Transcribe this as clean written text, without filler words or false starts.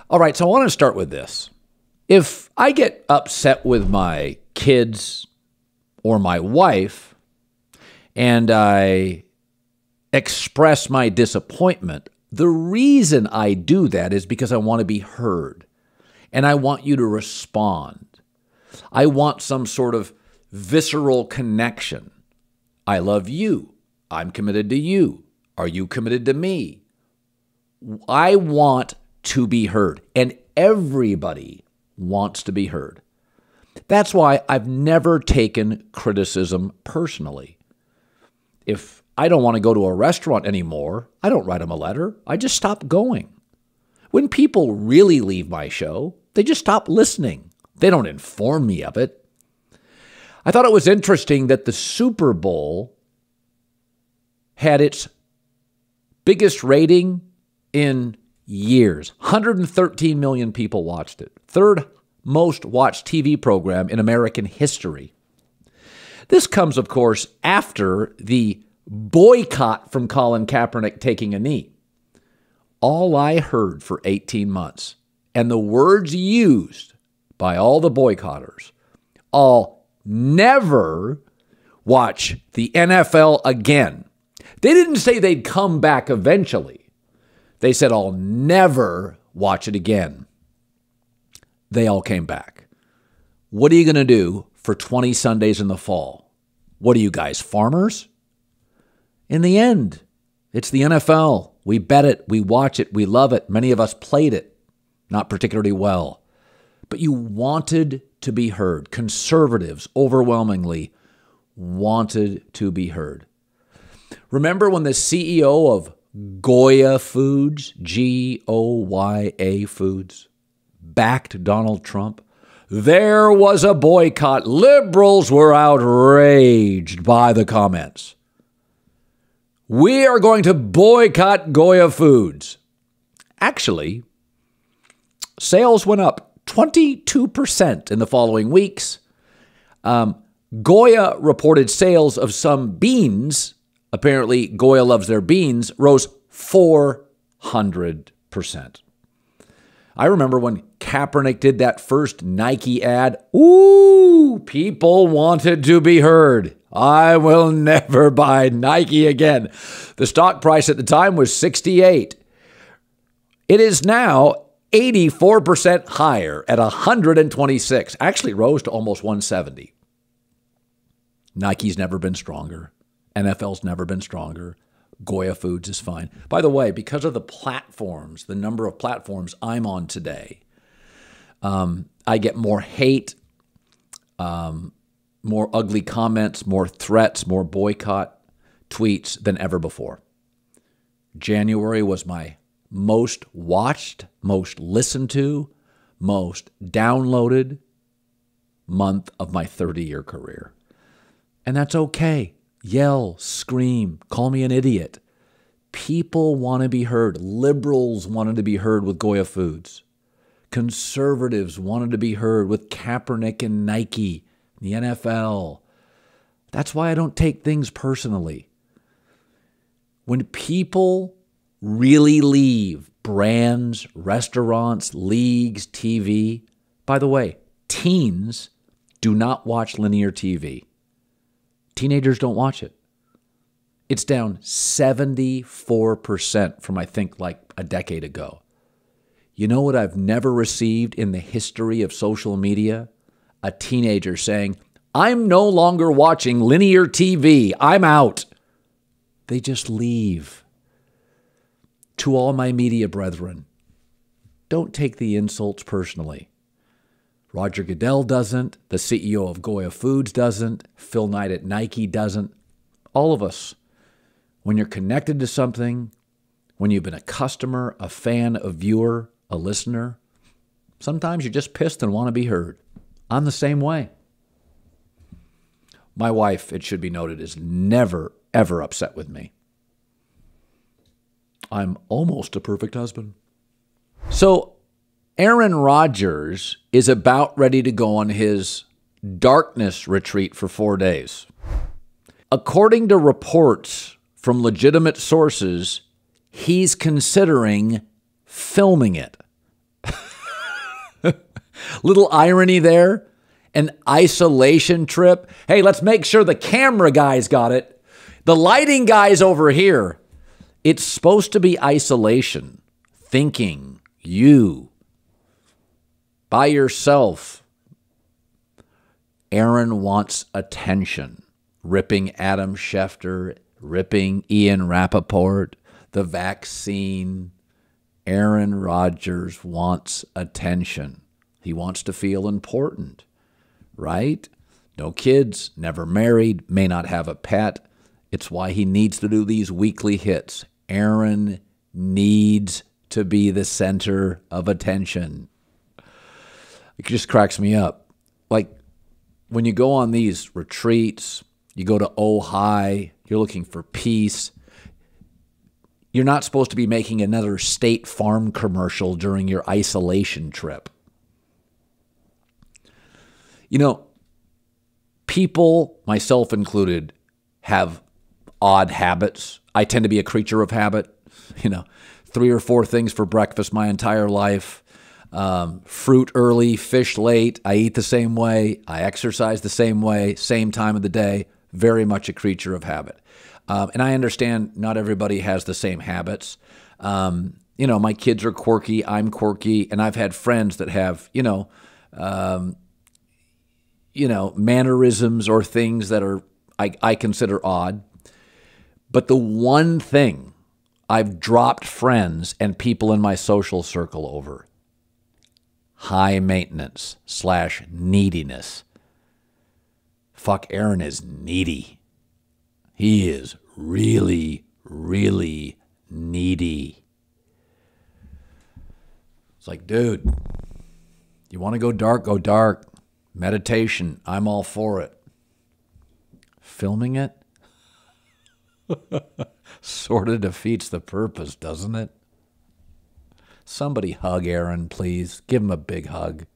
All right, so I want to start with this. If I get upset with my kids or my wife and I express my disappointment, the reason I do that is because I want to be heard and I want you to respond. I want some sort of visceral connection. I love you. I'm committed to you. Are you committed to me? I want to be heard, and everybody wants to be heard. That's why I've never taken criticism personally. If I don't want to go to a restaurant anymore, I don't write them a letter. I just stop going. When people really leave my show, they just stop listening. They don't inform me of it. I thought it was interesting that the Super Bowl had its biggest rating in years. 113 million people watched it. Third most watched TV program in American history. This comes, of course, after the boycott from Colin Kaepernick taking a knee. All I heard for 18 months, and the words used by all the boycotters, I'll never watch the NFL again. They didn't say they'd come back eventually. They said, I'll never watch it again. They all came back. What are you going to do for 20 Sundays in the fall? What are you guys, farmers? In the end, it's the NFL. We bet it, we watch it, we love it. Many of us played it, not particularly well. But you wanted to be heard. Conservatives overwhelmingly wanted to be heard. Remember when the CEO of Goya Foods, Goya Foods, backed Donald Trump? There was a boycott. Liberals were outraged by the comments. We are going to boycott Goya Foods. Actually, sales went up 22% in the following weeks. Goya reported sales of some beans. Apparently, Goya loves their beans, rose 400%. I remember when Kaepernick did that first Nike ad. Ooh, people wanted to be heard. I will never buy Nike again. The stock price at the time was 68. It is now 84% higher at 126. Actually rose to almost 170. Nike's never been stronger. NFL's never been stronger. Goya Foods is fine. By the way, because of the platforms, the number of platforms I'm on today, I get more hate, more ugly comments, more threats, more boycott tweets than ever before. January was my most watched, most listened to, most downloaded month of my 30-year career. And that's okay. Yell, scream, call me an idiot. People want to be heard. Liberals wanted to be heard with Goya Foods. Conservatives wanted to be heard with Kaepernick and Nike, the NFL. That's why I don't take things personally. When people really leave brands, restaurants, leagues, TV, by the way, teens do not watch linear TV. Teenagers don't watch it. It's down 74% from, I think, like a decade ago. You know what I've never received in the history of social media? A teenager saying, I'm no longer watching linear TV. I'm out. They just leave. To all my media brethren, don't take the insults personally. Roger Goodell doesn't. The CEO of Goya Foods doesn't. Phil Knight at Nike doesn't. All of us, when you're connected to something, when you've been a customer, a fan, a viewer, a listener, sometimes you're just pissed and want to be heard. I'm the same way. My wife, it should be noted, is never, ever upset with me. I'm almost a perfect husband. So, Aaron Rodgers is about ready to go on his darkness retreat for 4 days. According to reports from legitimate sources, he's considering filming it. Little irony there. An isolation trip. Hey, let's make sure the camera guys got it. The lighting guys over here. It's supposed to be isolation. Thinking. You. By yourself. Aaron wants attention. Ripping Adam Schefter. Ripping Ian Rappaport. The vaccine. Aaron Rodgers wants attention. He wants to feel important, right? No kids, never married, may not have a pet. It's why he needs to do these weekly hits. Aaron needs to be the center of attention. It just cracks me up. Like when you go on these retreats, you go to Ojai, you're looking for peace. You're not supposed to be making another State Farm commercial during your isolation trip. You know, people, myself included, have odd habits. I tend to be a creature of habit. 3 or 4 things for breakfast my entire life. Fruit early, fish late. I eat the same way. I exercise the same way, same time of the day. Very much a creature of habit. And I understand not everybody has the same habits. My kids are quirky, I'm quirky, and I've had friends that have, mannerisms or things that are I consider odd. But the one thing I've dropped friends and people in my social circle over, high maintenance / neediness. Fuck, Aaron is needy. He is really, really needy. It's like, dude, you want to go dark, go dark. Meditation, I'm all for it. Filming it sort of defeats the purpose, doesn't it? Somebody hug Aaron, please. Give him a big hug.